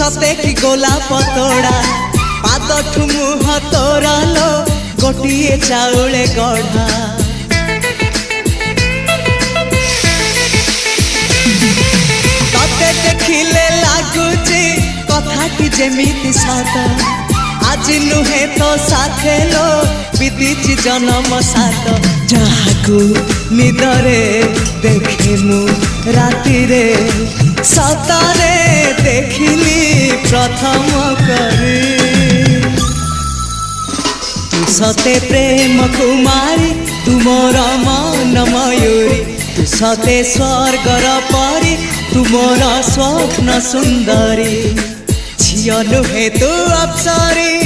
सते कि गोलाप तोड़ा पाद मुह तोरा लो गोटिए चाउले गढ़ा तते देखिले लागुची कथा कि जेमिति सात आज नुहे तो साथे लो बीतीची जन्म सात जहाकू निदरे देखे मु राति रे सतरे देखिली प्रथम करी तू सते प्रेम कुमारी तुमर मन मयूरी तू सते स्वर्गर परी तुमर स्वप्न सुंदरी झियो नुहे तू अप्सरी